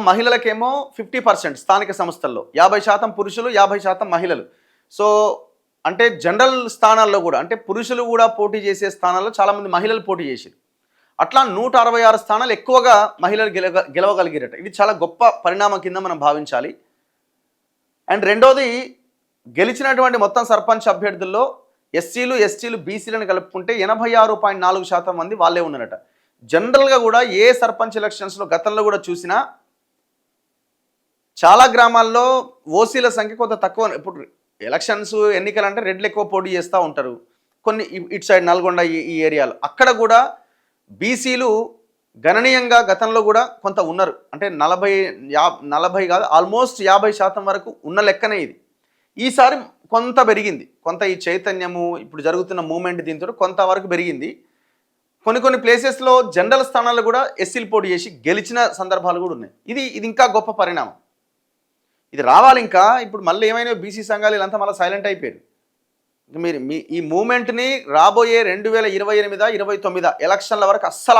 మహిళలకేమో 50% స్థానిక సంస్థల్లో, 50% పురుషులు, 50% మహిళలు. సో అంటే జనరల్ స్థానాల్లో కూడా, అంటే పురుషులు కూడా పోటీ చేసే స్థానాల్లో చాలామంది మహిళలు పోటీ చేశారు. అట్లా 166 స్థానాలు ఎక్కువగా మహిళలు గెలవగలిగారట. ఇది చాలా గొప్ప పరిణామం కింద మనం భావించాలి. అండ్ రెండోది, గెలిచినటువంటి మొత్తం సర్పంచ్ అభ్యర్థుల్లో ఎస్సీలు, ఎస్టీలు, బీసీలను కలుపుకుంటే 86.4% మంది వాళ్ళే ఉన్నారట. జనరల్గా కూడా ఏ సర్పంచ్ ఎలక్షన్స్లో గతంలో కూడా చూసినా చాలా గ్రామాల్లో ఓసీల సంఖ్య కొంత తక్కువ. ఇప్పుడు ఎలక్షన్స్ ఎన్నికలు అంటే రెడ్లు ఎక్కువ పోటీ చేస్తూ ఉంటారు. కొన్ని ఇటు సైడ్ నల్గొండ ఈ ఏరియాలో అక్కడ కూడా బీసీలు గణనీయంగా గతంలో కూడా కొంత ఉన్నారు. అంటే 40 కాదు, ఆల్మోస్ట్ 50% వరకు ఉన్న లెక్కనే ఇది. ఈసారి కొంత పెరిగింది, కొంత ఈ చైతన్యము ఇప్పుడు జరుగుతున్న మూమెంట్ దీంతో కొంతవరకు పెరిగింది. కొన్ని ప్లేసెస్లో జనరల్ స్థానాల్లో కూడా ఎస్సీలు పోటీ చేసి గెలిచిన సందర్భాలు కూడా ఉన్నాయి. ఇది ఇంకా గొప్ప పరిణామం. ఇది రావాలి. ఇంకా ఇప్పుడు మళ్ళీ ఏమైనా బీసీ సంఘాలు వీళ్ళంతా మళ్ళీ సైలెంట్ అయిపోయారు. మీరు ఈ మూమెంట్ని రాబోయే 2028-29 ఎలక్షన్ల వరకు అస్సలు